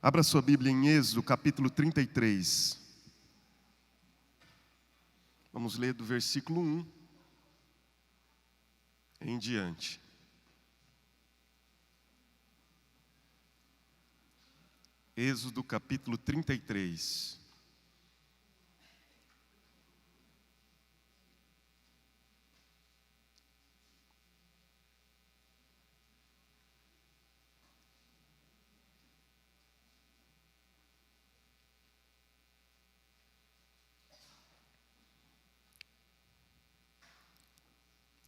Abra sua Bíblia em Êxodo, capítulo 33. Vamos ler do versículo 1 em diante. Êxodo, capítulo 33.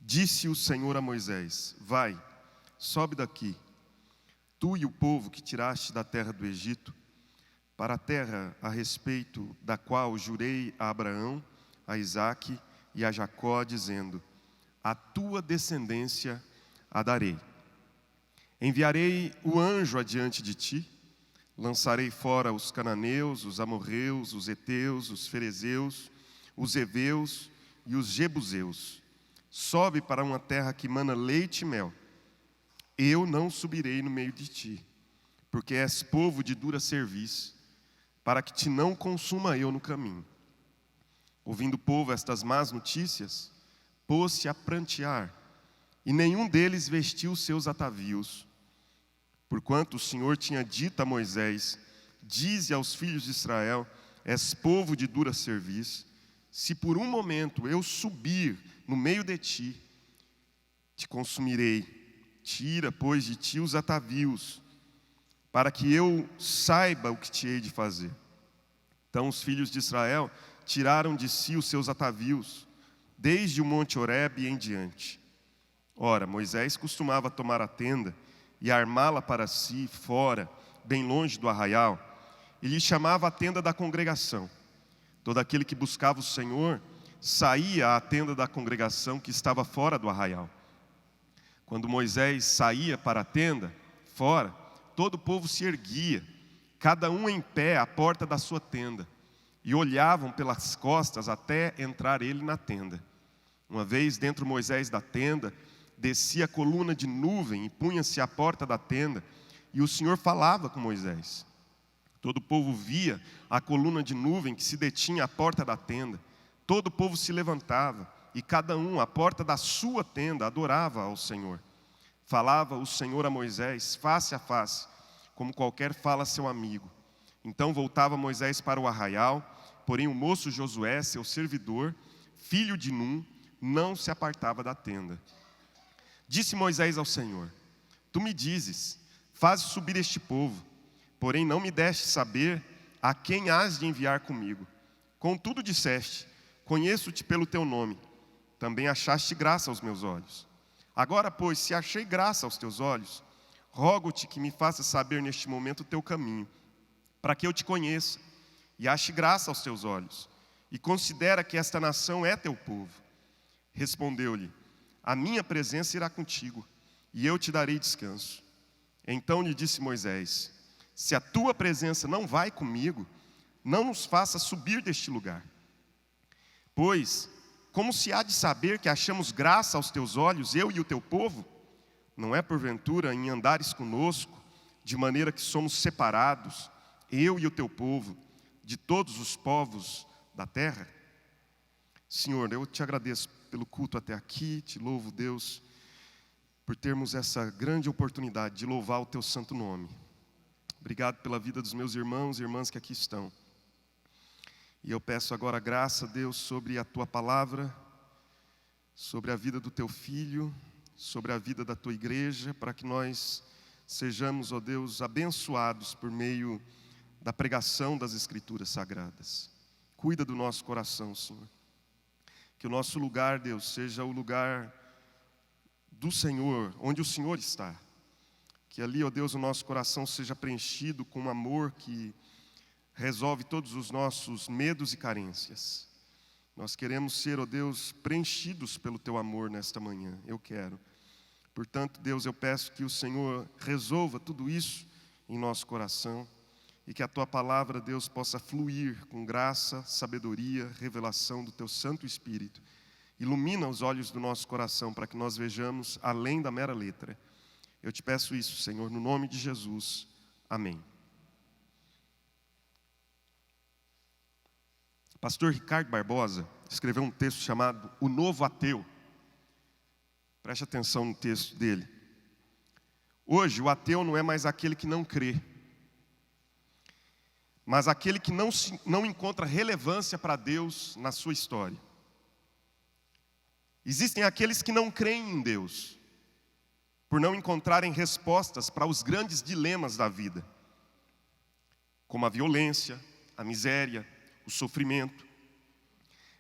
Disse o Senhor a Moisés: Vai, sobe daqui, tu e o povo que tiraste da terra do Egito, para a terra a respeito da qual jurei a Abraão, a Isaque e a Jacó, dizendo: a tua descendência a darei. Enviarei o anjo adiante de ti, lançarei fora os cananeus, os amorreus, os heteus, os ferezeus, os heveus e os jebuseus. Sobe para uma terra que mana leite e mel. Eu não subirei no meio de ti, porque és povo de dura cerviz, para que te não consuma eu no caminho. Ouvindo o povo estas más notícias, pôs-se a prantear, e nenhum deles vestiu seus atavios. Porquanto o Senhor tinha dito a Moisés: dize aos filhos de Israel: és povo de dura cerviz, se por um momento eu subir no meio de ti, te consumirei. Tira, pois, de ti os atavios, para que eu saiba o que te hei de fazer. Então os filhos de Israel tiraram de si os seus atavios, desde o monte Horebe em diante. Ora, Moisés costumava tomar a tenda e armá-la para si fora, bem longe do arraial, e lhe chamava a tenda da congregação. Todo aquele que buscava o Senhor saía à tenda da congregação que estava fora do arraial. Quando Moisés saía para a tenda, fora, todo o povo se erguia, cada um em pé à porta da sua tenda, e olhavam pelas costas até entrar ele na tenda. Uma vez dentro Moisés da tenda, descia a coluna de nuvem e punha-se à porta da tenda, e o Senhor falava com Moisés. Todo o povo via a coluna de nuvem que se detinha à porta da tenda. Todo o povo se levantava, e cada um à porta da sua tenda adorava ao Senhor. Falava o Senhor a Moisés face a face, como qualquer fala a seu amigo. Então voltava Moisés para o arraial, porém o moço Josué, seu servidor, filho de Num, não se apartava da tenda. Disse Moisés ao Senhor: tu me dizes, faze subir este povo, porém não me deste saber a quem hás de enviar comigo. Contudo disseste: conheço-te pelo teu nome, também achaste graça aos meus olhos. Agora, pois, se achei graça aos teus olhos, rogo-te que me faças saber neste momento o teu caminho, para que eu te conheça, e ache graça aos teus olhos, e considera que esta nação é teu povo. Respondeu-lhe: a minha presença irá contigo, e eu te darei descanso. Então lhe disse Moisés: se a tua presença não vai comigo, não nos faça subir deste lugar. Pois, como se há de saber que achamos graça aos teus olhos, eu e o teu povo? Não é porventura em andares conosco, de maneira que somos separados, eu e o teu povo, de todos os povos da terra? Senhor, eu te agradeço pelo culto até aqui, te louvo, Deus, por termos essa grande oportunidade de louvar o teu santo nome. Obrigado pela vida dos meus irmãos e irmãs que aqui estão. E eu peço agora graça, Deus, sobre a tua palavra, sobre a vida do teu filho, sobre a vida da tua igreja, para que nós sejamos, ó Deus, abençoados por meio da pregação das Escrituras Sagradas. Cuida do nosso coração, Senhor. Que o nosso lugar, Deus, seja o lugar do Senhor, onde o Senhor está. Que ali, ó Deus, o nosso coração seja preenchido com um amor que resolve todos os nossos medos e carências. Nós queremos ser, ó Deus, preenchidos pelo teu amor nesta manhã. Eu quero. Portanto, Deus, eu peço que o Senhor resolva tudo isso em nosso coração e que a tua palavra, Deus, possa fluir com graça, sabedoria, revelação do teu Santo Espírito. Ilumina os olhos do nosso coração para que nós vejamos além da mera letra. Eu te peço isso, Senhor, no nome de Jesus. Amém. Pastor Ricardo Barbosa escreveu um texto chamado O Novo Ateu. Preste atenção no texto dele. Hoje, o ateu não é mais aquele que não crê, mas aquele que não encontra relevância para Deus na sua história. Existem aqueles que não creem em Deus, por não encontrarem respostas para os grandes dilemas da vida, como a violência, a miséria, o sofrimento.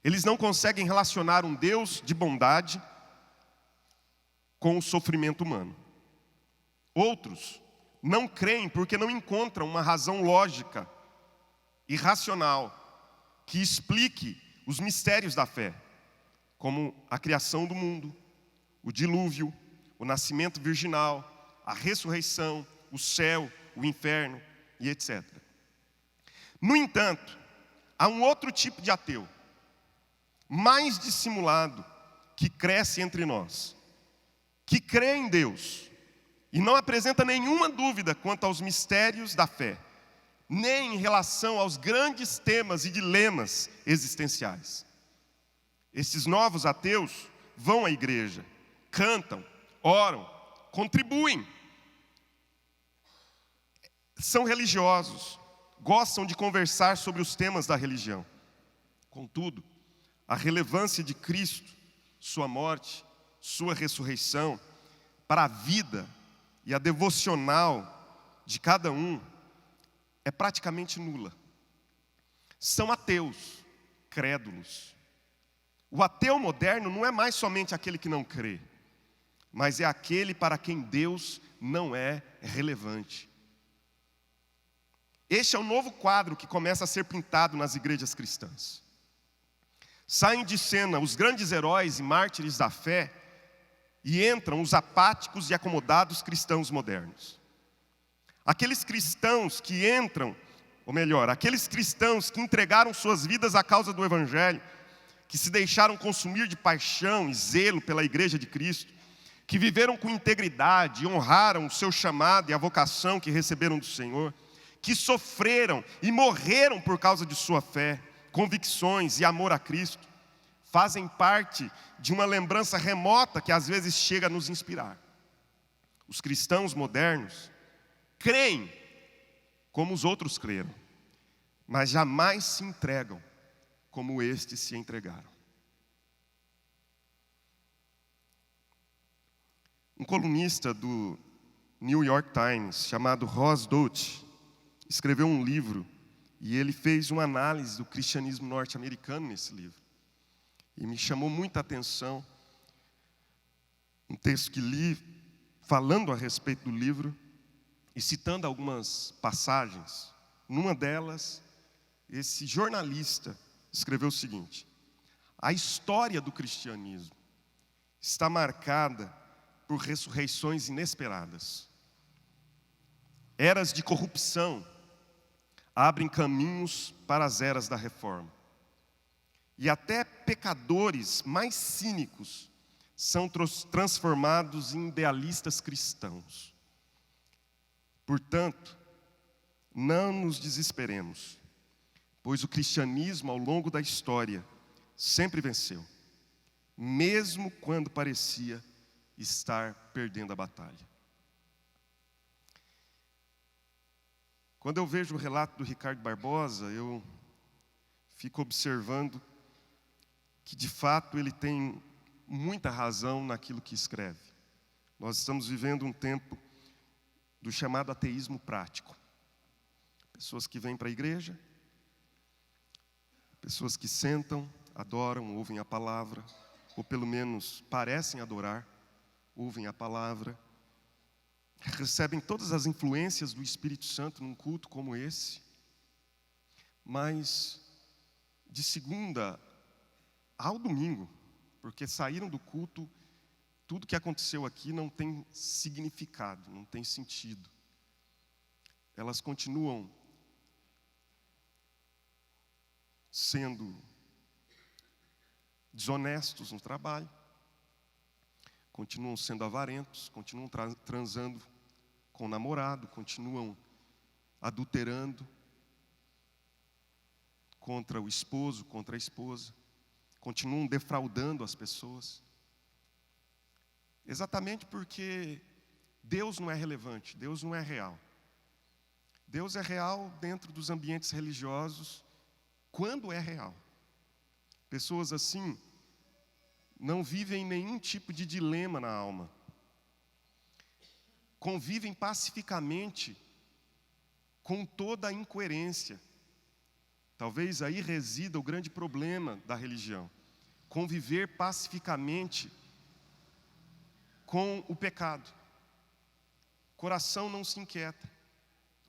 Eles não conseguem relacionar um Deus de bondade com o sofrimento humano. Outros não creem porque não encontram uma razão lógica e racional que explique os mistérios da fé, como a criação do mundo, o dilúvio, o nascimento virginal, a ressurreição, o céu, o inferno e etc. No entanto, há um outro tipo de ateu, mais dissimulado, que cresce entre nós, que crê em Deus e não apresenta nenhuma dúvida quanto aos mistérios da fé, nem em relação aos grandes temas e dilemas existenciais. Esses novos ateus vão à igreja, cantam, oram, contribuem, são religiosos, gostam de conversar sobre os temas da religião. Contudo, a relevância de Cristo, sua morte, sua ressurreição, para a vida e a devocional de cada um, é praticamente nula. São ateus, crédulos. O ateu moderno não é mais somente aquele que não crê, mas é aquele para quem Deus não é relevante. Este é o novo quadro que começa a ser pintado nas igrejas cristãs. Saem de cena os grandes heróis e mártires da fé e entram os apáticos e acomodados cristãos modernos. Aqueles cristãos que entram, ou melhor, aqueles cristãos que entregaram suas vidas à causa do Evangelho, que se deixaram consumir de paixão e zelo pela igreja de Cristo, que viveram com integridade e honraram o seu chamado e a vocação que receberam do Senhor, que sofreram e morreram por causa de sua fé, convicções e amor a Cristo, fazem parte de uma lembrança remota que às vezes chega a nos inspirar. Os cristãos modernos creem como os outros creram, mas jamais se entregam como estes se entregaram. Um colunista do New York Times, chamado Ross Douthat, escreveu um livro e ele fez uma análise do cristianismo norte-americano nesse livro. E me chamou muita atenção um texto que li falando a respeito do livro e citando algumas passagens. Numa delas, esse jornalista escreveu o seguinte: a história do cristianismo está marcada por ressurreições inesperadas. Eras de corrupção abrem caminhos para as eras da reforma. E até pecadores mais cínicos são transformados em idealistas cristãos. Portanto, não nos desesperemos, pois o cristianismo ao longo da história sempre venceu, mesmo quando parecia estar perdendo a batalha. Quando eu vejo o relato do Ricardo Barbosa, eu fico observando que de fato ele tem muita razão naquilo que escreve. Nós estamos vivendo um tempo do chamado ateísmo prático. Pessoas que vêm para a igreja, pessoas que sentam, adoram, ouvem a palavra, ou pelo menos parecem adorar, ouvem a palavra, recebem todas as influências do Espírito Santo num culto como esse, mas de segunda ao domingo, porque saíram do culto, tudo que aconteceu aqui não tem significado, não tem sentido. Elas continuam sendo desonestos no trabalho, continuam sendo avarentos, continuam transando com o namorado, continuam adulterando, contra o esposo, contra a esposa, continuam defraudando as pessoas. Exatamente porque Deus não é relevante, Deus não é real. Deus é real dentro dos ambientes religiosos, quando é real. Pessoas assim não vivem nenhum tipo de dilema na alma. Convivem pacificamente com toda a incoerência. Talvez aí resida o grande problema da religião. Conviver pacificamente com o pecado. Coração não se inquieta.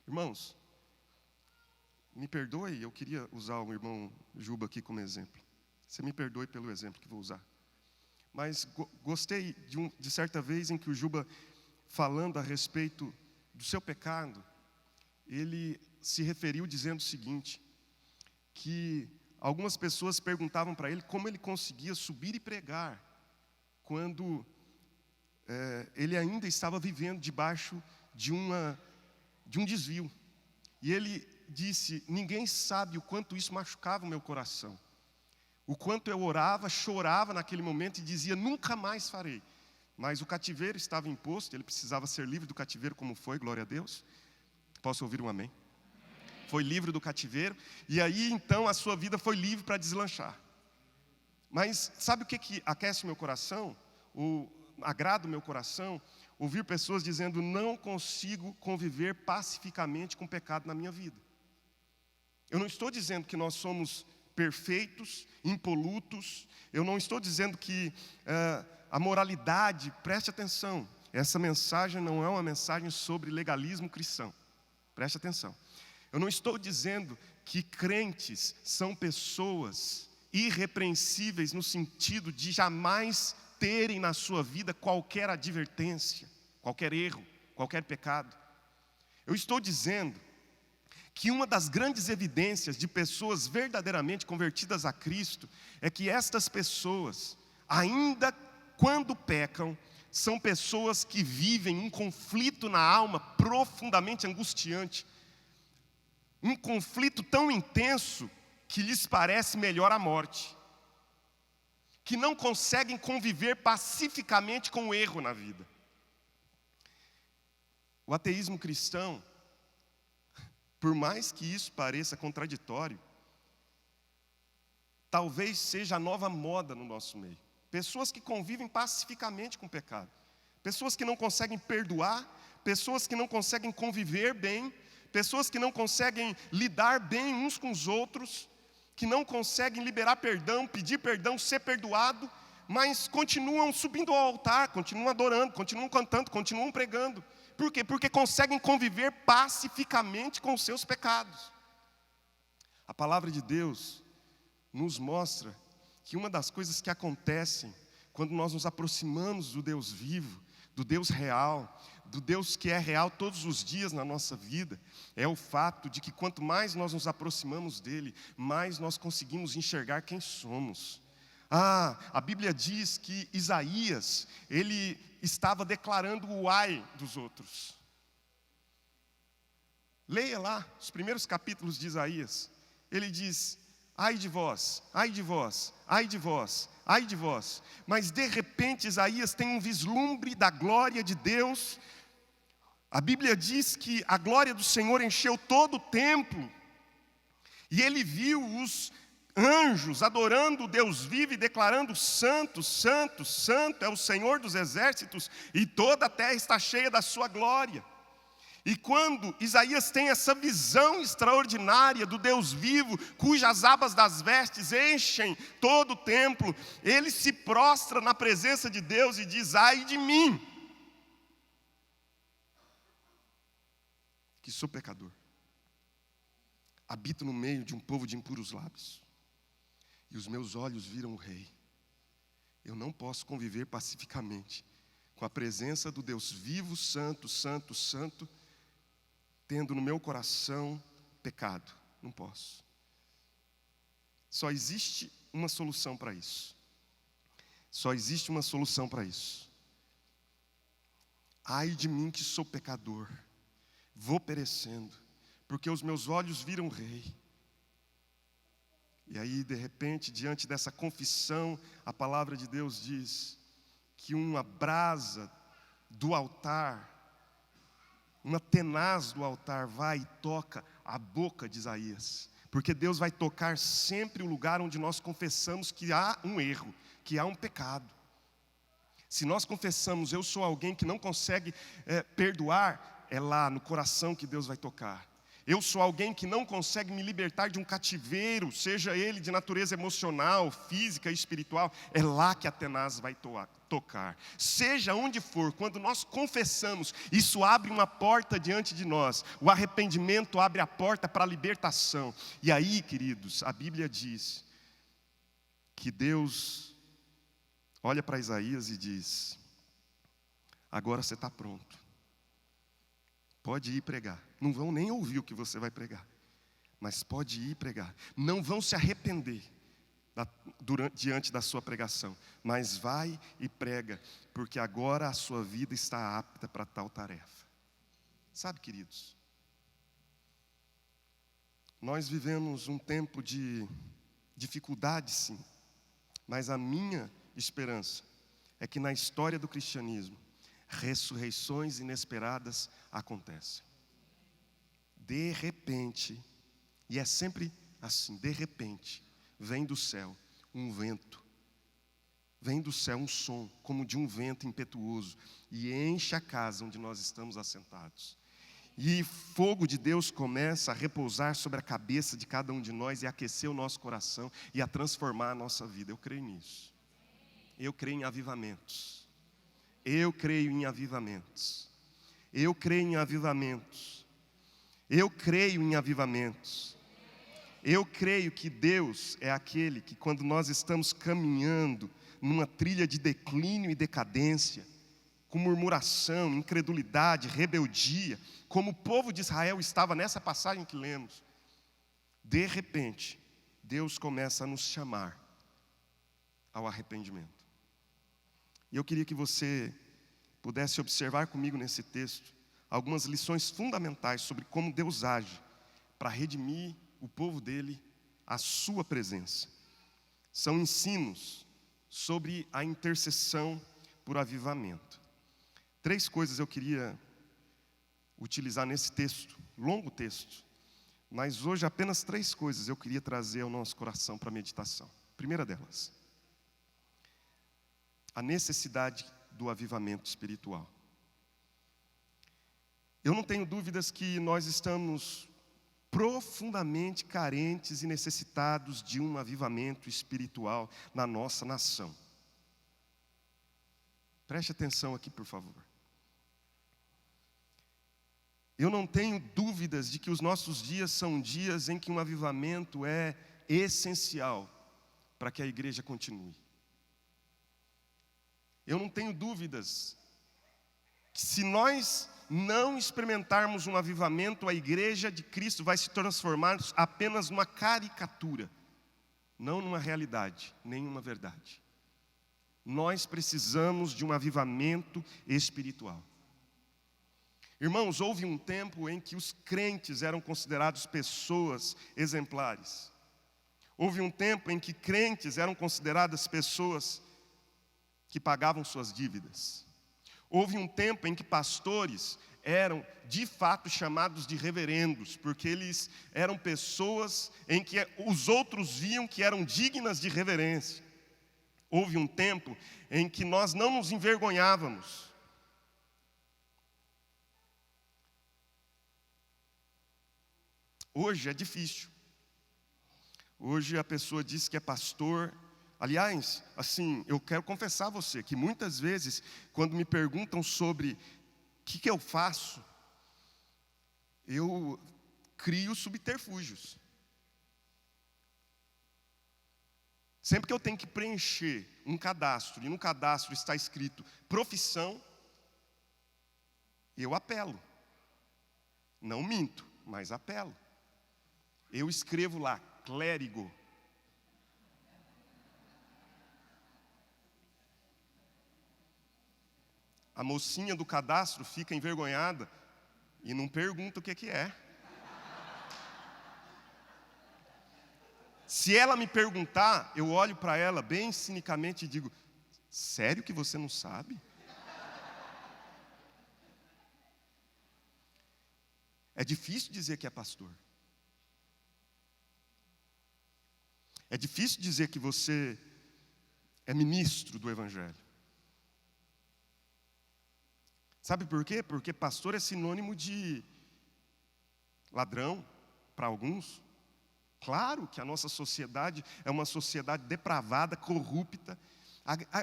Irmãos, me perdoe, eu queria usar o irmão Juba aqui como exemplo. Você me perdoe pelo exemplo que vou usar. Mas gostei de certa vez em que o Juba, falando a respeito do seu pecado, ele se referiu dizendo o seguinte, que algumas pessoas perguntavam para ele como ele conseguia subir e pregar, quando ele ainda estava vivendo debaixo de um desvio. E ele disse, ninguém sabe o quanto isso machucava o meu coração. O quanto eu orava, chorava naquele momento e dizia, nunca mais farei. Mas o cativeiro estava imposto, ele precisava ser livre do cativeiro como foi, glória a Deus. Posso ouvir um amém? Foi livre do cativeiro, e aí então a sua vida foi livre para deslanchar. Mas sabe o que aquece o meu coração? Agrada o meu coração? Ouvir pessoas dizendo, não consigo conviver pacificamente com o pecado na minha vida. Eu não estou dizendo que nós somos perfeitos, impolutos. Eu não estou dizendo que a moralidade, preste atenção, essa mensagem não é uma mensagem sobre legalismo cristão. Preste atenção. Eu não estou dizendo que crentes são pessoas irrepreensíveis no sentido de jamais terem na sua vida qualquer advertência, qualquer erro, qualquer pecado. Eu estou dizendo que uma das grandes evidências de pessoas verdadeiramente convertidas a Cristo é que estas pessoas, ainda quando pecam, são pessoas que vivem um conflito na alma profundamente angustiante, um conflito tão intenso que lhes parece melhor a morte, que não conseguem conviver pacificamente com o erro na vida. O ateísmo cristão, por mais que isso pareça contraditório, talvez seja a nova moda no nosso meio. Pessoas que convivem pacificamente com o pecado. Pessoas que não conseguem perdoar, pessoas que não conseguem conviver bem, pessoas que não conseguem lidar bem uns com os outros, que não conseguem liberar perdão, pedir perdão, ser perdoado, mas continuam subindo ao altar, continuam adorando, continuam cantando, continuam pregando. Por quê? Porque conseguem conviver pacificamente com os seus pecados. A palavra de Deus nos mostra que uma das coisas que acontecem quando nós nos aproximamos do Deus vivo, do Deus real, do Deus que é real todos os dias na nossa vida, é o fato de que quanto mais nós nos aproximamos dele, mais nós conseguimos enxergar quem somos. A Bíblia diz que Isaías, ele estava declarando o ai dos outros. Leia lá os primeiros capítulos de Isaías. Ele diz, ai de vós, ai de vós, ai de vós, ai de vós. Mas de repente Isaías tem um vislumbre da glória de Deus. A Bíblia diz que a glória do Senhor encheu todo o templo. E ele viu os anjos adorando o Deus vivo e declarando, santo, santo, santo é o Senhor dos exércitos, e toda a terra está cheia da sua glória. E quando Isaías tem essa visão extraordinária do Deus vivo, cujas abas das vestes enchem todo o templo, ele se prostra na presença de Deus e diz, ai de mim, que sou pecador, habito no meio de um povo de impuros lábios, e os meus olhos viram o Rei. Eu não posso conviver pacificamente com a presença do Deus vivo, santo, santo, santo, tendo no meu coração pecado. Não posso. Só existe uma solução para isso. Só existe uma solução para isso. Ai de mim que sou pecador, vou perecendo, porque os meus olhos viram o Rei. E aí, de repente, diante dessa confissão, a palavra de Deus diz que uma brasa do altar, uma tenaz do altar vai e toca a boca de Isaías. Porque Deus vai tocar sempre o lugar onde nós confessamos que há um erro, que há um pecado. Se nós confessamos, eu sou alguém que não consegue perdoar, é lá no coração que Deus vai tocar. Eu sou alguém que não consegue me libertar de um cativeiro, seja ele de natureza emocional, física, espiritual, é lá que a tenaz vai tocar. Seja onde for, quando nós confessamos, isso abre uma porta diante de nós. O arrependimento abre a porta para a libertação. E aí, queridos, a Bíblia diz que Deus olha para Isaías e diz: agora você está pronto. Pode ir pregar. Não vão nem ouvir o que você vai pregar, mas pode ir pregar. Não vão se arrepender diante da sua pregação, mas vai e prega, porque agora a sua vida está apta para tal tarefa. Sabe, queridos, nós vivemos um tempo de dificuldade, sim, mas a minha esperança é que na história do cristianismo, ressurreições inesperadas acontecem. De repente, e é sempre assim, de repente, vem do céu um vento, vem do céu um som, como de um vento impetuoso, e enche a casa onde nós estamos assentados. E fogo de Deus começa a repousar sobre a cabeça de cada um de nós e a aquecer o nosso coração e a transformar a nossa vida. Eu creio nisso. Eu creio em avivamentos. Eu creio em avivamentos. Eu creio em avivamentos. Eu creio em avivamentos. Eu creio que Deus é aquele que, quando nós estamos caminhando numa trilha de declínio e decadência, com murmuração, incredulidade, rebeldia, como o povo de Israel estava nessa passagem que lemos, de repente, Deus começa a nos chamar ao arrependimento. E eu queria que você pudesse observar comigo nesse texto algumas lições fundamentais sobre como Deus age para redimir o povo dele à sua presença. São ensinos sobre a intercessão por avivamento. 3 coisas eu queria utilizar nesse texto, longo texto, mas hoje apenas 3 coisas eu queria trazer ao nosso coração para meditação. Primeira delas, a necessidade do avivamento espiritual. Eu não tenho dúvidas que nós estamos profundamente carentes e necessitados de um avivamento espiritual na nossa nação. Preste atenção aqui, por favor. Eu não tenho dúvidas de que os nossos dias são dias em que um avivamento é essencial para que a igreja continue. Eu não tenho dúvidas que se nós não experimentarmos um avivamento, a igreja de Cristo vai se transformar apenas numa caricatura, não numa realidade, nem numa verdade. Nós precisamos de um avivamento espiritual. Irmãos, houve um tempo em que os crentes eram considerados pessoas exemplares. Houve um tempo em que crentes eram consideradas pessoas que pagavam suas dívidas. Houve um tempo em que pastores eram de fato chamados de reverendos, porque eles eram pessoas em que os outros viam que eram dignas de reverência. Houve um tempo em que nós não nos envergonhávamos. Hoje é difícil. Hoje a pessoa diz que é pastor. Aliás, assim, eu quero confessar a você que muitas vezes, quando me perguntam sobre o que eu faço, eu crio subterfúgios. Sempre que eu tenho que preencher um cadastro, e no cadastro está escrito profissão, eu apelo. Não minto, mas apelo. Eu escrevo lá, clérigo. A mocinha do cadastro fica envergonhada e não pergunta o que é. Se ela me perguntar, eu olho para ela bem cinicamente e digo: sério que você não sabe? É difícil dizer que é pastor. É difícil dizer que você é ministro do Evangelho. Sabe por quê? Porque pastor é sinônimo de ladrão para alguns. Claro que a nossa sociedade é uma sociedade depravada, corrupta.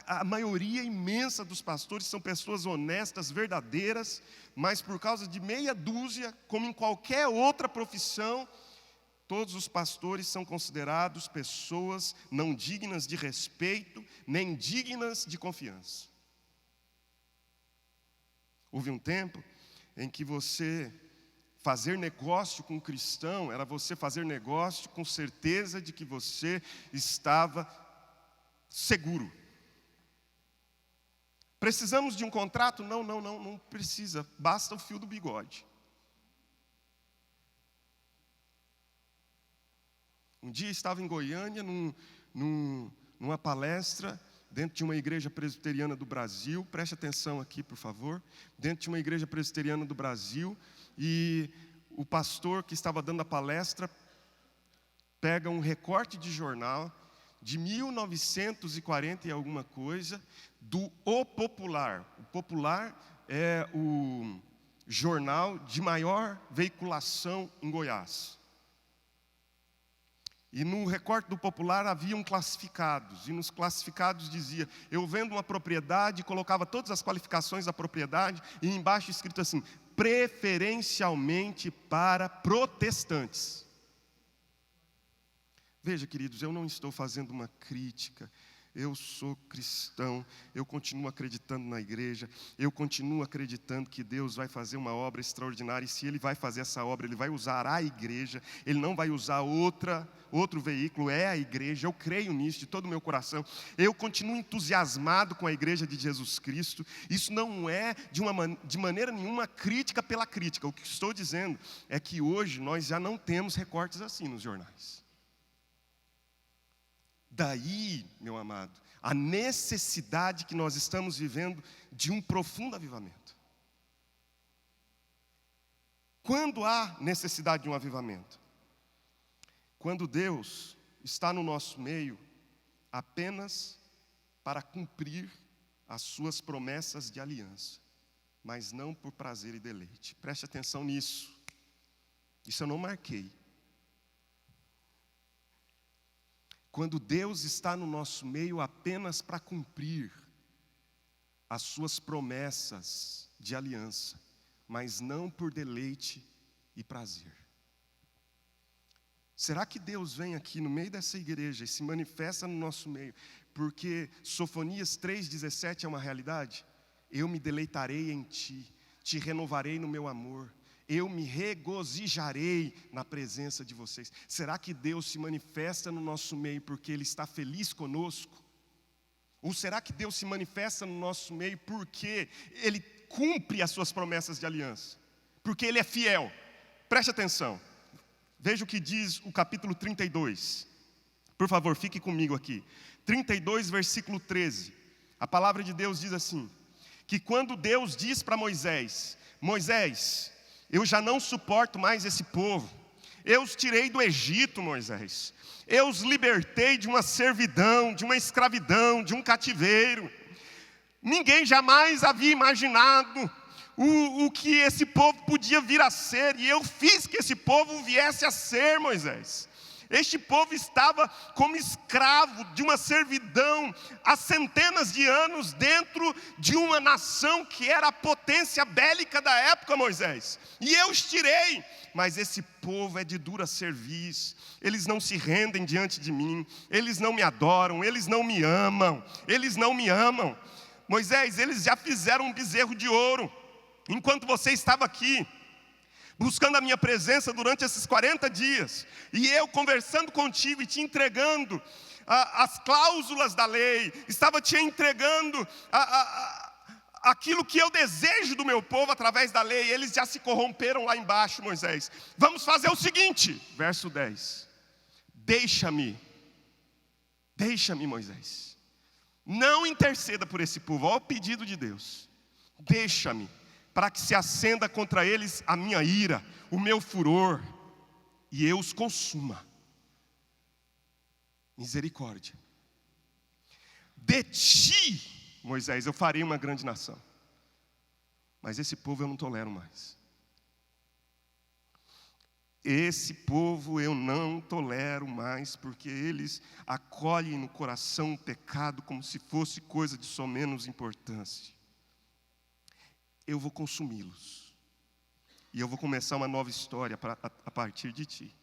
A maioria imensa dos pastores são pessoas honestas, verdadeiras, mas por causa de meia dúzia, como em qualquer outra profissão, todos os pastores são considerados pessoas não dignas de respeito, nem dignas de confiança. Houve um tempo em que você fazer negócio com um cristão era você fazer negócio com certeza de que você estava seguro. Precisamos de um contrato? Não precisa. Basta o fio do bigode. Um dia estava em Goiânia, numa palestra, dentro de uma igreja presbiteriana do Brasil. Preste atenção aqui, por favor. Dentro de uma igreja presbiteriana do Brasil. E o pastor que estava dando a palestra pega um recorte de jornal de 1940 e alguma coisa, do O Popular. O Popular é o jornal de maior veiculação em Goiás. E no recorte do Popular haviam classificados, e nos classificados dizia: eu vendo uma propriedade, colocava todas as qualificações da propriedade, e embaixo escrito assim: preferencialmente para protestantes. Veja, queridos, eu não estou fazendo uma crítica. Eu sou cristão, eu continuo acreditando na igreja, eu continuo acreditando que Deus vai fazer uma obra extraordinária, e se Ele vai fazer essa obra, Ele vai usar a igreja, Ele não vai usar outro veículo, é a igreja. Eu creio nisso de todo o meu coração. Eu continuo entusiasmado com a igreja de Jesus Cristo. Isso não é de maneira nenhuma crítica pela crítica. O que estou dizendo é que hoje nós já não temos recortes assim nos jornais. Daí, meu amado, a necessidade que nós estamos vivendo de um profundo avivamento. Quando há necessidade de um avivamento? Quando Deus está no nosso meio apenas para cumprir as suas promessas de aliança, mas não por prazer e deleite. Preste atenção nisso. Isso eu não marquei. Quando Deus está no nosso meio apenas para cumprir as suas promessas de aliança, mas não por deleite e prazer. Será que Deus vem aqui no meio dessa igreja e se manifesta no nosso meio porque Sofonias 3,17 é uma realidade? Eu me deleitarei em ti, te renovarei no meu amor. Eu me regozijarei na presença de vocês. Será que Deus se manifesta no nosso meio porque Ele está feliz conosco? Ou será que Deus se manifesta no nosso meio porque Ele cumpre as suas promessas de aliança? Porque Ele é fiel. Preste atenção. Veja o que diz o capítulo 32. Por favor, fique comigo aqui. 32, versículo 13. A palavra de Deus diz assim: que quando Deus diz para Moisés: Moisés, eu já não suporto mais esse povo. Eu os tirei do Egito, Moisés. Eu os libertei de uma servidão, de uma escravidão, de um cativeiro. Ninguém jamais havia imaginado o que esse povo podia vir a ser. E eu fiz que esse povo viesse a ser, Moisés. Este povo estava como escravo de uma servidão há centenas de anos dentro de uma nação que era a potência bélica da época, Moisés. E eu os tirei, mas esse povo é de dura cerviz. Eles não se rendem diante de mim, eles não me adoram, eles não me amam, Moisés, eles já fizeram um bezerro de ouro, enquanto você estava aqui, buscando a minha presença durante esses 40 dias, e eu conversando contigo e te entregando as cláusulas da lei, estava te entregando aquilo que eu desejo do meu povo através da lei. Eles já se corromperam lá embaixo, Moisés. Vamos fazer o seguinte, verso 10: Deixa-me, Moisés. Não interceda por esse povo, olha o pedido de Deus. Deixa-me, para que se acenda contra eles a minha ira, o meu furor, e eu os consuma. Misericórdia. De ti, Moisés, eu farei uma grande nação. Mas esse povo eu não tolero mais. Esse povo eu não tolero mais, porque eles acolhem no coração o pecado como se fosse coisa de só menos importância. Eu vou consumi-los. E eu vou começar uma nova história a partir de ti.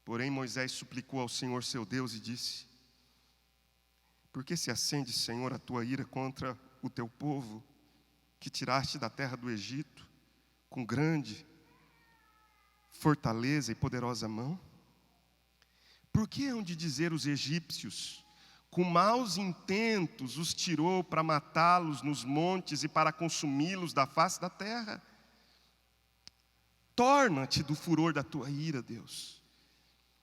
Porém Moisés suplicou ao Senhor seu Deus e disse: por que se acende, Senhor, a tua ira contra o teu povo, que tiraste da terra do Egito, com grande fortaleza e poderosa mão? Por que hão de dizer os egípcios, com maus intentos os tirou para matá-los nos montes e para consumi-los da face da terra? Torna-te do furor da tua ira, Deus.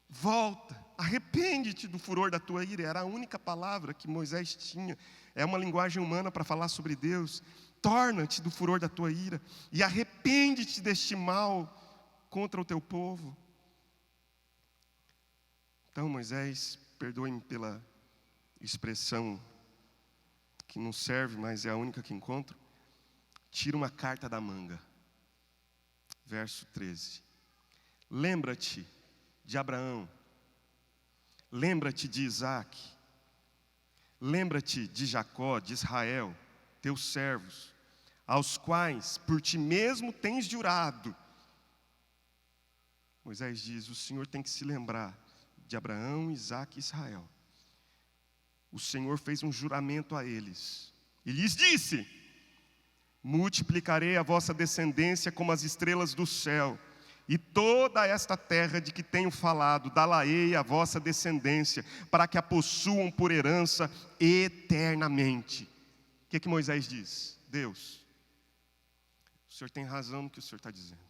Volta, arrepende-te do furor da tua ira. Era a única palavra que Moisés tinha. É uma linguagem humana para falar sobre Deus. Torna-te do furor da tua ira e arrepende-te deste mal contra o teu povo. Então Moisés, perdoe-me pela expressão que não serve, mas é a única que encontro, tira uma carta da manga. Verso 13. Lembra-te de Abraão, lembra-te de Isaac, lembra-te de Jacó, de Israel, teus servos, aos quais por ti mesmo tens jurado. Moisés diz: o Senhor tem que se lembrar de Abraão, Isaac e Israel. O Senhor fez um juramento a eles e lhes disse: multiplicarei a vossa descendência como as estrelas do céu, e toda esta terra de que tenho falado, dá-la-ei a vossa descendência, para que a possuam por herança eternamente. O que Moisés diz? Deus, o Senhor tem razão no que o Senhor está dizendo.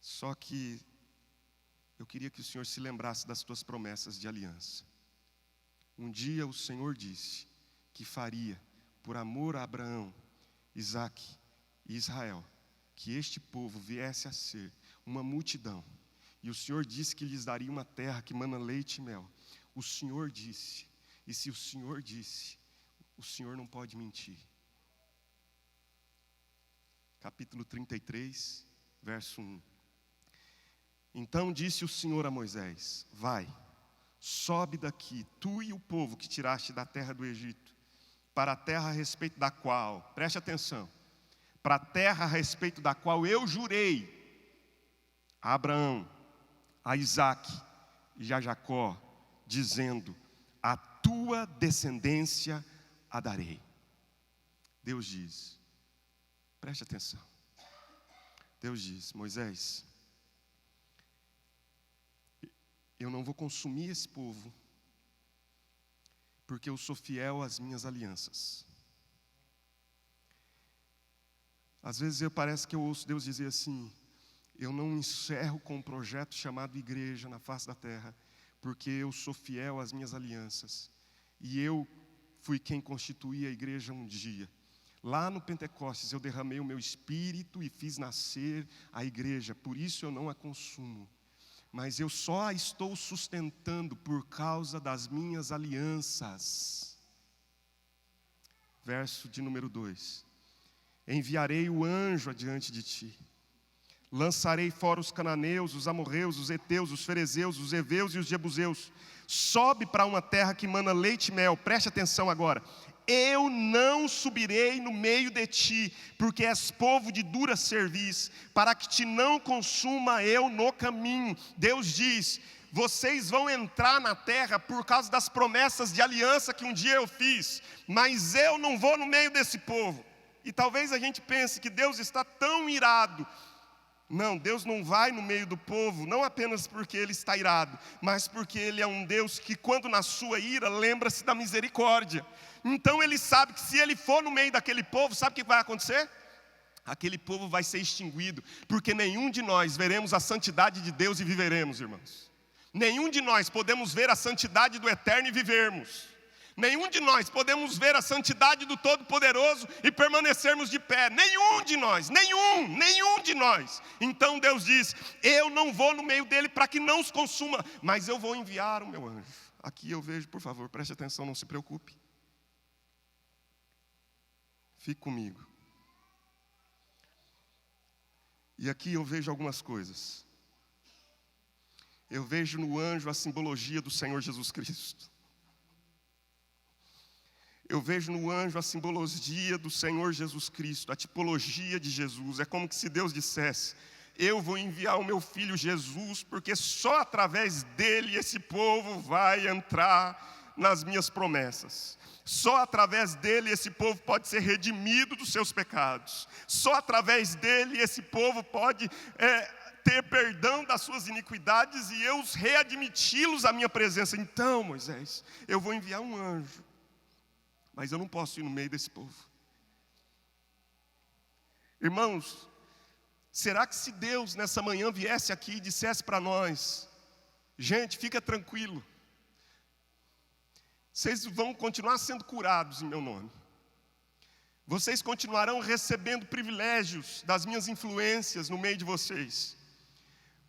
Só que eu queria que o Senhor se lembrasse das tuas promessas de aliança. Um dia o Senhor disse que faria, por amor a Abraão, Isaac e Israel, que este povo viesse a ser uma multidão. E o Senhor disse que lhes daria uma terra que mana leite e mel. O Senhor disse, e se o Senhor disse, o Senhor não pode mentir. Capítulo 33, verso 1. Então disse o Senhor a Moisés: vai, sobe daqui, tu e o povo que tiraste da terra do Egito, para a terra a respeito da qual, preste atenção, para a terra a respeito da qual eu jurei a Abraão, a Isaac e a Jacó, dizendo: a tua descendência a darei. Deus diz, preste atenção, Deus diz: Moisés, eu não vou consumir esse povo, porque eu sou fiel às minhas alianças. Às vezes parece que eu ouço Deus dizer assim: eu não encerro com um projeto chamado igreja na face da terra, porque eu sou fiel às minhas alianças. E eu fui quem constituí a igreja um dia. Lá no Pentecostes eu derramei o meu espírito e fiz nascer a igreja, por isso eu não a consumo. Mas eu só a estou sustentando por causa das minhas alianças. Verso de número 2. Enviarei o anjo adiante de ti. Lançarei fora os cananeus, os amorreus, os heteus, os ferezeus, os heveus e os jebuseus. Sobe para uma terra que mana leite e mel. Preste atenção agora. Eu não subirei no meio de ti, porque és povo de dura cerviz, para que te não consuma eu no caminho. Deus diz: vocês vão entrar na terra por causa das promessas de aliança que um dia eu fiz, mas eu não vou no meio desse povo. E talvez a gente pense que Deus está tão irado. Não, Deus não vai no meio do povo, não apenas porque Ele está irado, mas porque Ele é um Deus que, quando na sua ira, lembra-se da misericórdia. Então Ele sabe que se Ele for no meio daquele povo, sabe o que vai acontecer? aquele povo vai ser extinguido, porque nenhum de nós veremos a santidade de Deus e viveremos, irmãos. Nenhum de nós podemos ver a santidade do Eterno e vivermos. Nenhum de nós podemos ver a santidade do Todo-Poderoso e permanecermos de pé. Nenhum de nós, nenhum de nós. Então Deus diz: eu não vou no meio dele para que não os consuma, mas eu vou enviar o meu anjo. Aqui eu vejo, por favor, preste atenção, não se preocupe. Fique comigo. E aqui eu vejo algumas coisas. Eu vejo no anjo a simbologia do Senhor Jesus Cristo. Eu vejo no anjo a simbologia do Senhor Jesus Cristo, a tipologia de Jesus. É como se Deus dissesse: eu vou enviar o meu filho Jesus, porque só através dele esse povo vai entrar nas minhas promessas. Só através dele esse povo pode ser redimido dos seus pecados. Só através dele esse povo pode ter perdão das suas iniquidades e eu readmiti-los à minha presença. Então, Moisés, eu vou enviar um anjo, mas eu não posso ir no meio desse povo. Irmãos, será que se Deus nessa manhã viesse aqui e dissesse para nós: gente, fica tranquilo, vocês vão continuar sendo curados em meu nome, vocês continuarão recebendo privilégios das minhas influências no meio de vocês,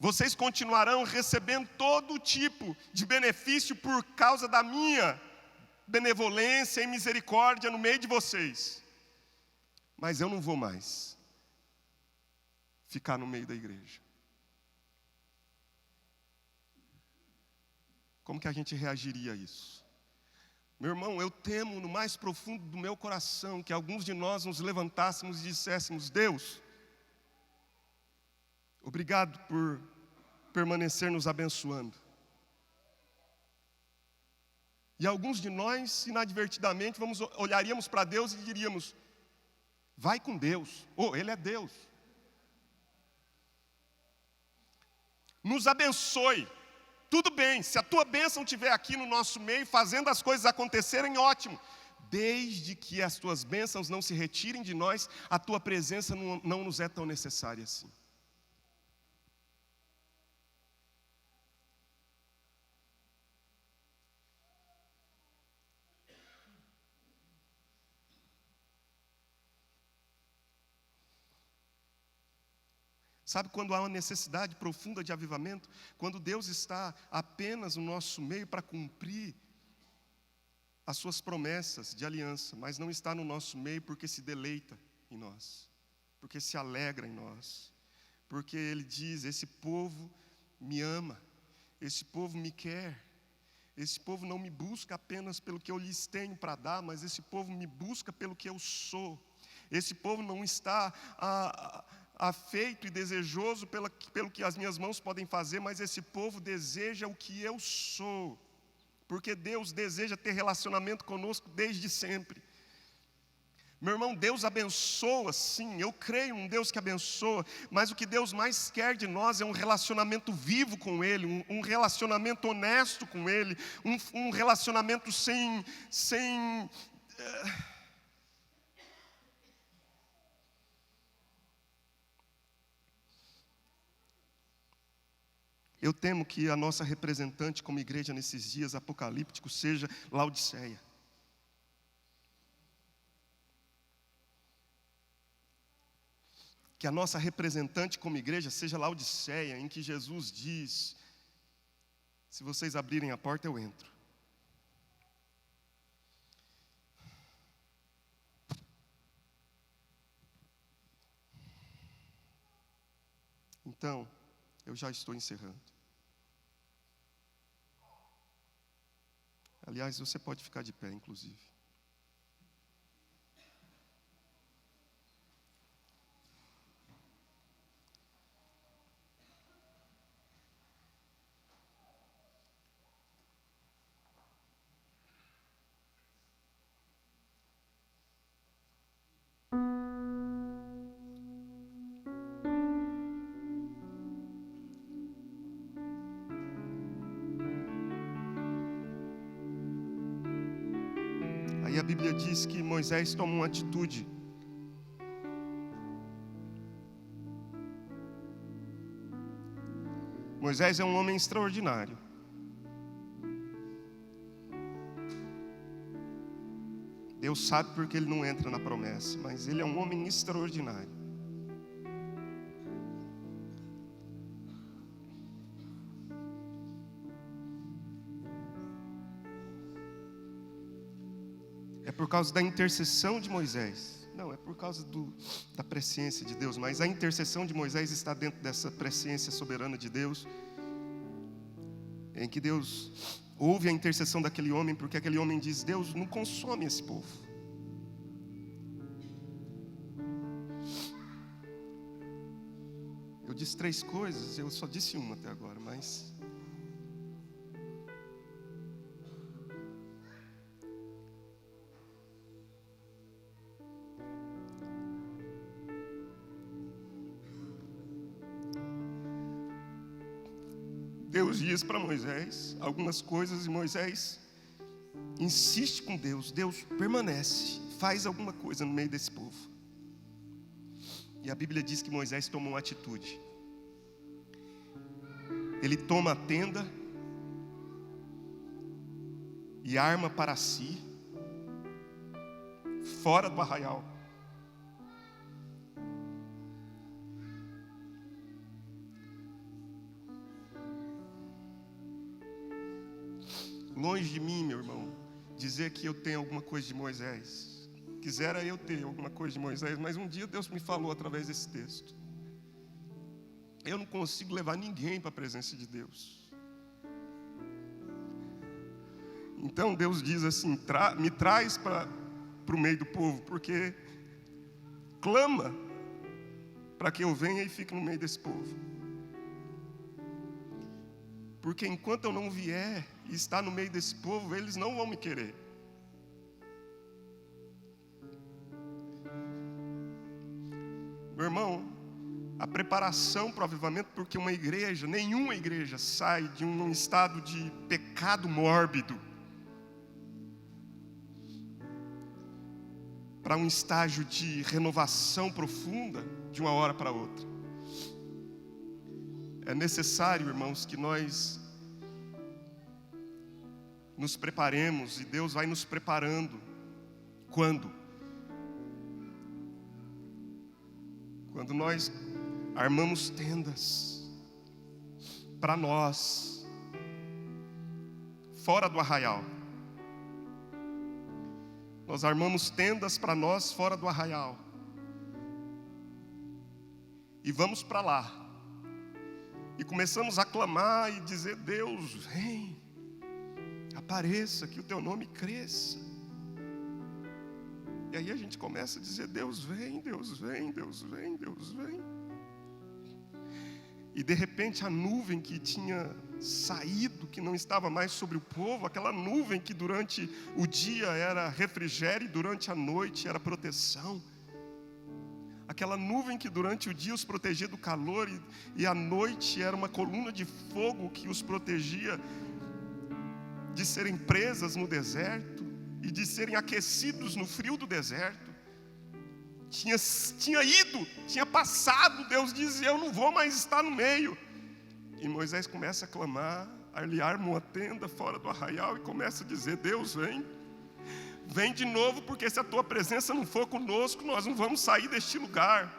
vocês continuarão recebendo todo tipo de benefício por causa da minha benevolência e misericórdia no meio de vocês, mas eu não vou mais ficar no meio da igreja. Como que a gente reagiria a isso? Meu irmão, eu temo no mais profundo do meu coração que alguns de nós nos levantássemos e disséssemos: Deus, obrigado por permanecer nos abençoando. E alguns de nós, inadvertidamente, olharíamos para Deus e diríamos: vai com Deus, Ele é Deus. Nos abençoe. Tudo bem, se a tua bênção estiver aqui no nosso meio, fazendo as coisas acontecerem, ótimo. Desde que as tuas bênçãos não se retirem de nós, a tua presença não nos é tão necessária assim. Sabe quando há uma necessidade profunda de avivamento? Quando Deus está apenas no nosso meio para cumprir as suas promessas de aliança, mas não está no nosso meio porque se deleita em nós, porque se alegra em nós, porque Ele diz: esse povo me ama, esse povo me quer, esse povo não me busca apenas pelo que eu lhes tenho para dar, mas esse povo me busca pelo que eu sou. Esse povo não está afeito e desejoso pelo que as minhas mãos podem fazer, mas esse povo deseja o que eu sou, porque Deus deseja ter relacionamento conosco desde sempre. Meu irmão, Deus abençoa, sim, eu creio num Deus que abençoa, mas o que Deus mais quer de nós é um relacionamento vivo com Ele, um relacionamento honesto com Ele, um relacionamento sem Eu temo que a nossa representante como igreja nesses dias apocalípticos seja Laodiceia. Que a nossa representante como igreja seja Laodiceia, em que Jesus diz: se vocês abrirem a porta, eu entro. Então, eu já estou encerrando. Aliás, você pode ficar de pé, inclusive. Aí a Bíblia diz que Moisés toma uma atitude Moisés é um homem extraordinário. Deus sabe porque ele não entra na promessa, mas ele é um homem extraordinário. É por causa da intercessão de Moisés. Não, é por causa da presciência de Deus, mas a intercessão de Moisés está dentro dessa presciência soberana de Deus, em que Deus ouve a intercessão daquele homem, porque aquele homem diz: Deus, não consome esse povo. Eu disse 3 coisas, eu só disse uma até agora, mas Deus diz para Moisés algumas coisas e Moisés insiste com Deus. Deus permanece, faz alguma coisa no meio desse povo. E a Bíblia diz que Moisés toma uma atitude. Ele toma a tenda e arma para si, fora do arraial. Longe de mim, meu irmão, dizer que eu tenho alguma coisa de Moisés. Quisera eu ter alguma coisa de Moisés, mas um dia Deus me falou através desse texto. Eu não consigo levar ninguém para a presença de Deus. Então Deus diz assim: me traz para o meio do povo, porque clama para que eu venha e fique no meio desse povo. Porque enquanto eu não vier e estar no meio desse povo, eles não vão me querer. Meu irmão, a preparação para o avivamento, porque uma igreja, nenhuma igreja sai de um estado de pecado mórbido para um estágio de renovação profunda de uma hora para outra. É necessário, irmãos, que nós nos preparemos, e Deus vai nos preparando. Quando? Quando nós armamos tendas para nós, fora do arraial. Nós armamos tendas para nós fora do arraial. E vamos para lá. E começamos a clamar e dizer: Deus, vem, apareça, que o teu nome cresça. E aí a gente começa a dizer: Deus vem, Deus vem, Deus vem, Deus vem. E de repente a nuvem que tinha saído, que não estava mais sobre o povo, aquela nuvem que durante o dia era refrigério e durante a noite era proteção, aquela nuvem que durante o dia os protegia do calor e à noite era uma coluna de fogo que os protegia de serem presas no deserto e de serem aquecidos no frio do deserto. Tinha passado, Deus dizia: eu não vou mais estar no meio. E Moisés começa a clamar, ele arma uma tenda fora do arraial e começa a dizer: Deus, vem. Vem de novo, porque se a tua presença não for conosco, nós não vamos sair deste lugar.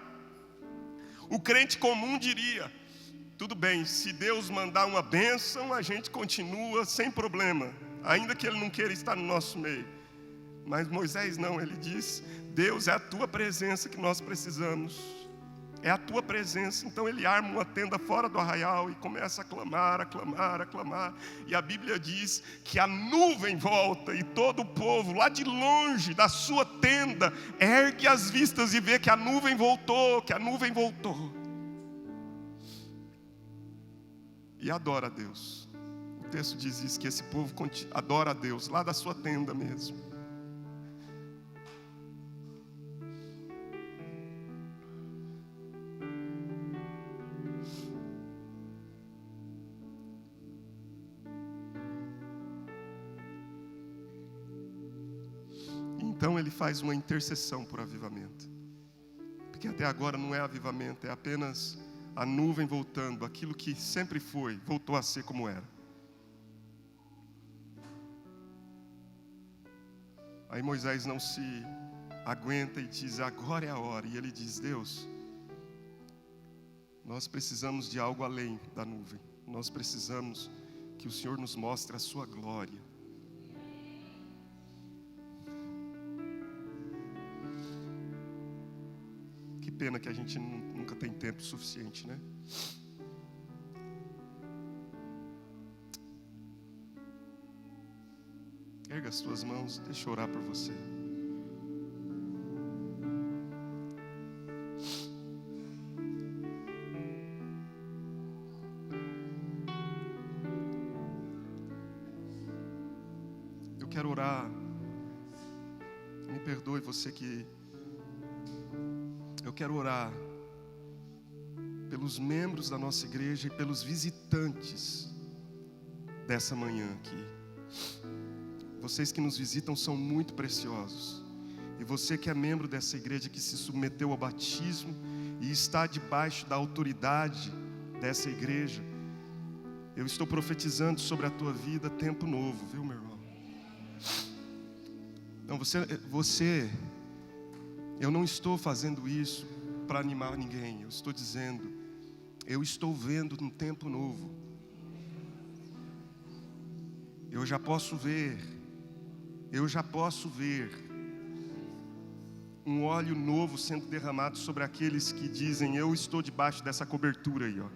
O crente comum diria: tudo bem, se Deus mandar uma bênção, a gente continua sem problema, ainda que Ele não queira estar no nosso meio. Mas Moisés não, ele diz: Deus, é a tua presença que nós precisamos. É a tua presença. Então ele arma uma tenda fora do arraial e começa a clamar, a clamar, a clamar. E a Bíblia diz que a nuvem volta e todo o povo lá de longe da sua tenda ergue as vistas e vê que a nuvem voltou, que a nuvem voltou. E adora a Deus. O texto diz isso, que esse povo adora a Deus lá da sua tenda mesmo. Então ele faz uma intercessão por avivamento. Porque até agora não é avivamento, é apenas a nuvem voltando, aquilo que sempre foi, voltou a ser como era. Aí Moisés não se aguenta e diz: agora é a hora. E ele diz: Deus, nós precisamos de algo além da nuvem. Nós precisamos que o Senhor nos mostre a sua glória. Que pena que a gente nunca tem tempo suficiente, né? Erga as tuas mãos, deixa eu orar por você. Eu quero orar. Me perdoe você que... Eu quero orar pelos membros da nossa igreja e pelos visitantes dessa manhã aqui. Vocês que nos visitam são muito preciosos. E você que é membro dessa igreja, que se submeteu ao batismo e está debaixo da autoridade dessa igreja, eu estou profetizando sobre a tua vida tempo novo, viu, meu irmão? Não, eu não estou fazendo isso para animar ninguém. Eu estou dizendo, eu estou vendo um tempo novo. Eu já posso ver um óleo novo sendo derramado sobre aqueles que dizem: eu estou debaixo dessa cobertura aí, ó.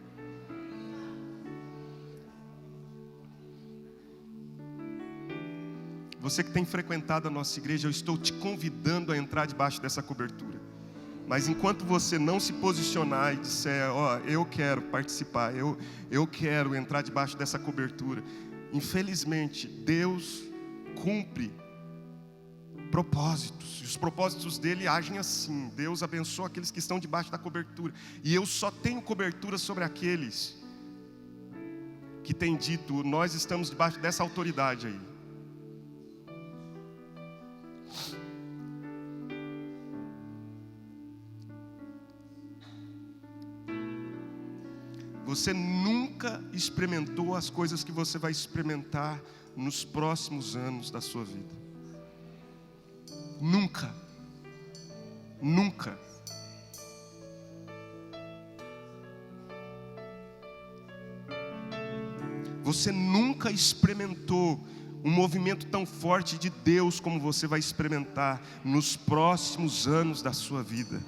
Você que tem frequentado a nossa igreja, eu estou te convidando a entrar debaixo dessa cobertura. Mas enquanto você não se posicionar e disser: ó, eu quero participar, eu quero entrar debaixo dessa cobertura, infelizmente Deus cumpre propósitos, e os propósitos dele agem assim. Deus abençoa aqueles que estão debaixo da cobertura, e eu só tenho cobertura sobre aqueles que têm dito: nós estamos debaixo dessa autoridade aí. Você nunca experimentou as coisas que você vai experimentar nos próximos anos da sua vida. Nunca. Nunca. Você nunca experimentou um movimento tão forte de Deus como você vai experimentar nos próximos anos da sua vida.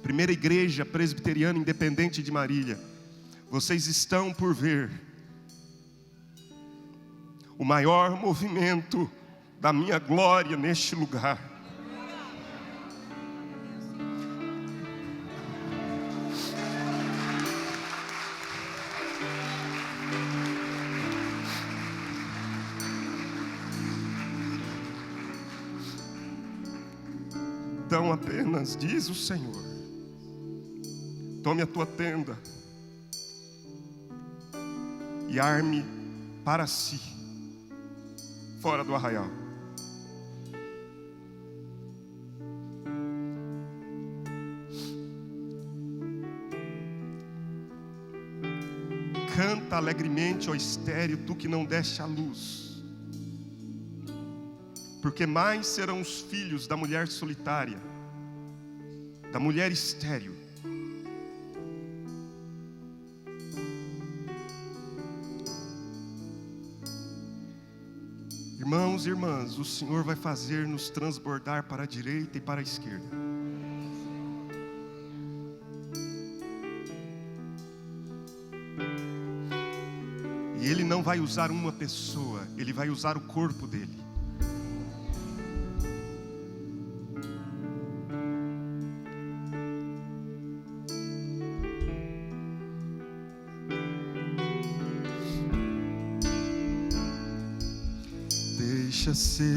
Primeira Igreja Presbiteriana Independente de Marília, vocês estão por ver o maior movimento da minha glória neste lugar. Então apenas diz o Senhor: tome a tua tenda e arme para si, fora do arraial. Canta alegremente, ó estéril, tu que não deste a luz, porque mais serão os filhos da mulher solitária, da mulher estéril. Irmãos e irmãs, o Senhor vai fazer nos transbordar para a direita e para a esquerda. E Ele não vai usar uma pessoa, Ele vai usar o corpo dele. Deixa ser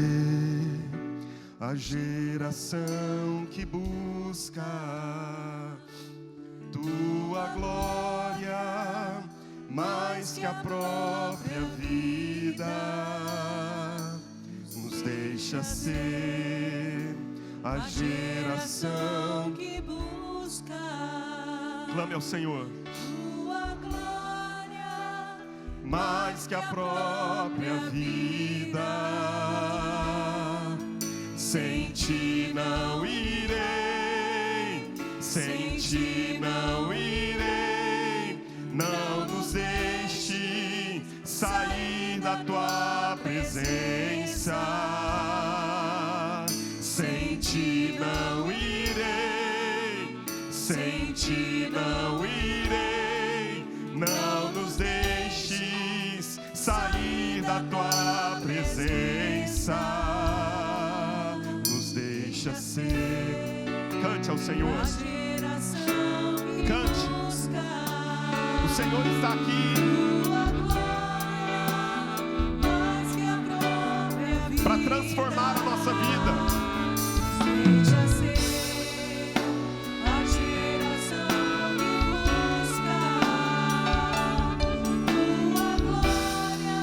a geração que busca tua glória mais que a própria vida. Nos deixa deixa ser a geração que busca. Clame ao Senhor. Tua glória, Mais que a própria vida, sem ti não irei, sem ti não irei. Não nos deixe sair da tua presença, sem ti não irei, sem ti não irei. Não nos deixes sair da tua presença, nos deixa ser. Cante ao Senhor, cante. O Senhor está aqui para transformar a nossa vida. deixa ser a geração que busca. Tua glória,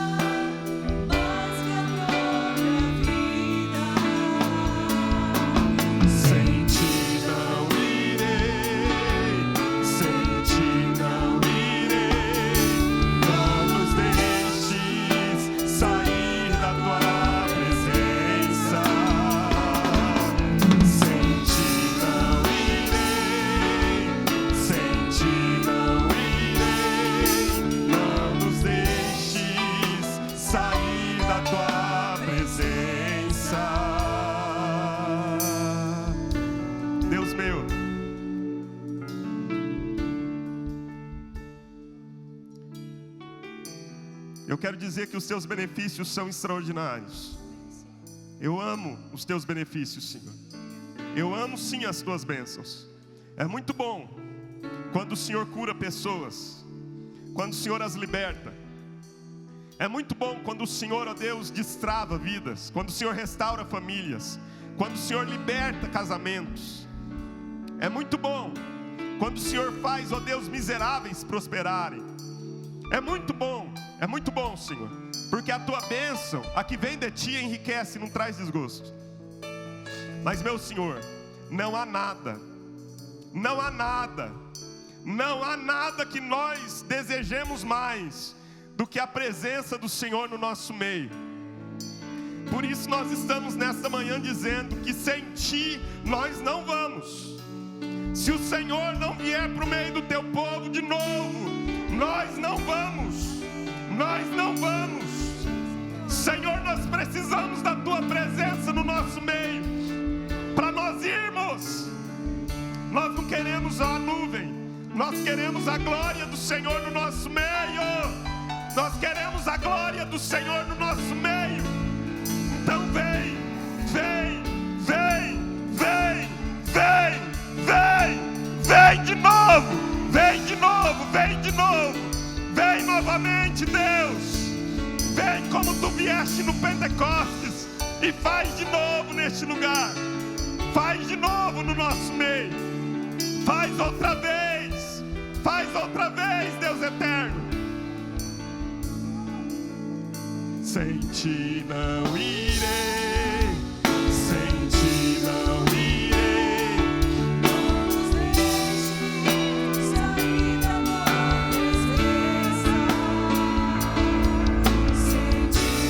mais que a própria vida. Sem ti não irei, sem ti não irei. Não nos deixes sair da tua presença. Sem ti não irei, sem ti não irei. Não nos deixes sair da tua presença. Deus meu, eu quero dizer que os teus benefícios são extraordinários. Eu amo os teus benefícios, Senhor. Eu amo sim as tuas bênçãos. É muito bom quando o Senhor cura pessoas, quando o Senhor as liberta. É muito bom quando o Senhor, ó Deus, destrava vidas, quando o Senhor restaura famílias, quando o Senhor liberta casamentos. É muito bom quando o Senhor faz, ó Deus, miseráveis prosperarem. É muito bom, Senhor, porque a tua bênção, a que vem de ti, enriquece, não traz desgosto. Mas, meu Senhor, não há nada que nós desejemos mais do que a presença do Senhor no nosso meio. Por isso nós estamos nesta manhã dizendo que sem ti nós não vamos. Se o Senhor não vier para o meio do teu povo de novo, nós não vamos. Senhor, nós precisamos da tua presença no nosso meio, para nós irmos. Nós não queremos a nuvem, nós queremos a glória do Senhor no nosso meio. Nós queremos a glória do Senhor no nosso meio. Então vem de novo, vem novamente, Deus. Vem como tu vieste no Pentecostes e faz de novo neste lugar. Faz de novo no nosso meio. Faz outra vez, Deus eterno. Sem ti não irei, sem ti não irei. Não nos deixe sair da tua presença. Sem ti não irei,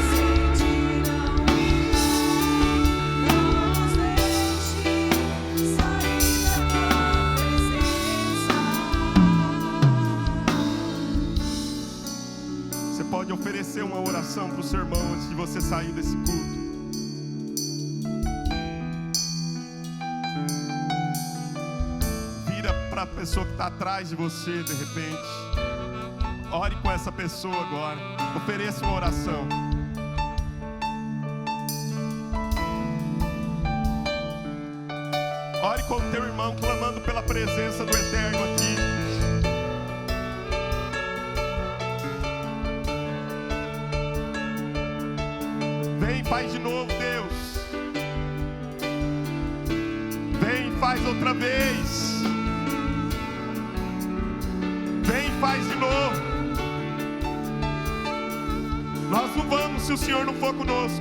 sem ti não irei. Não nos deixe sair da tua presença. Você pode oferecer uma oração para o seu irmão antes de você sair desse culto. Vira para a pessoa que está atrás de você de repente. Ore com essa pessoa agora. Ofereça uma oração. Ore com o teu irmão, clamando pela presença do Eterno aqui. Vem, faz de novo, Deus. Vem, faz outra vez. Vem, faz de novo. Nós não vamos se o Senhor não for conosco.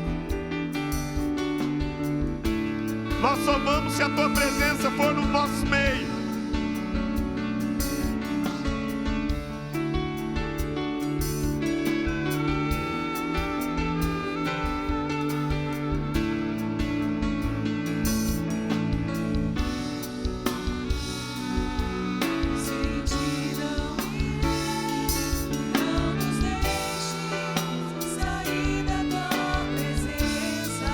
Nós só vamos se a tua presença for no nosso meio. Sem ti não irei, não nos deixes sair da tua presença.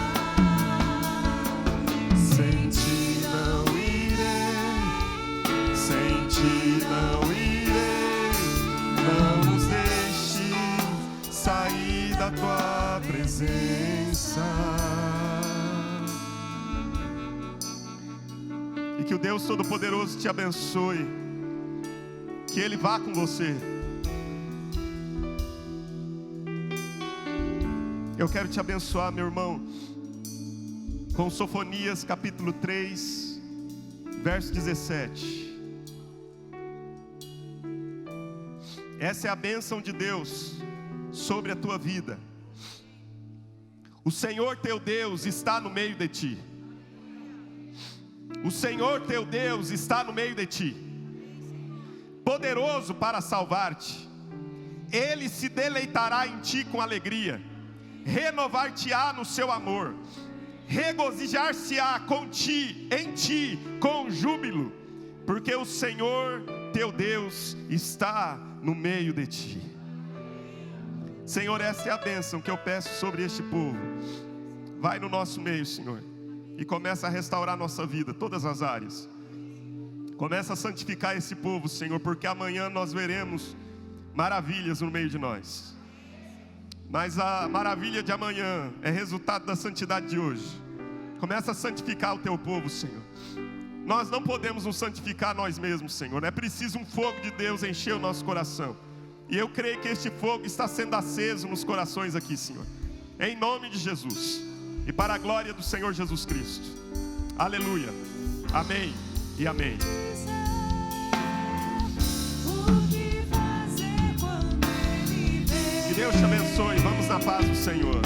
Sem ti não irei, sem ti não irei, não nos deixe sair da tua presença. E que o Deus Todo-Poderoso te abençoe, que Ele vá com você. Eu quero te abençoar, meu irmão, com Sofonias capítulo 3, verso 17. Essa é a bênção de Deus sobre a tua vida. O Senhor teu Deus está no meio de ti. O Senhor teu Deus está no meio de ti, poderoso para salvar-te. Ele se deleitará em ti com alegria, renovar-te-á no seu amor, regozijar-se-á em ti com júbilo, porque o Senhor teu Deus está no meio de ti. Senhor, essa é a bênção que eu peço sobre este povo. Vai no nosso meio, Senhor, e começa a restaurar nossa vida, todas as áreas. Começa a santificar esse povo, Senhor, porque amanhã nós veremos maravilhas no meio de nós. Mas a maravilha de amanhã é resultado da santidade de hoje. Começa a santificar o teu povo, Senhor. Nós não podemos nos santificar nós mesmos, Senhor. É preciso um fogo de Deus encher o nosso coração. E eu creio que este fogo está sendo aceso nos corações aqui, Senhor. Em nome de Jesus. E para a glória do Senhor Jesus Cristo. Aleluia. Amém e amém. O que fazer quando ele vem? Que Deus te abençoe. Vamos na paz do Senhor.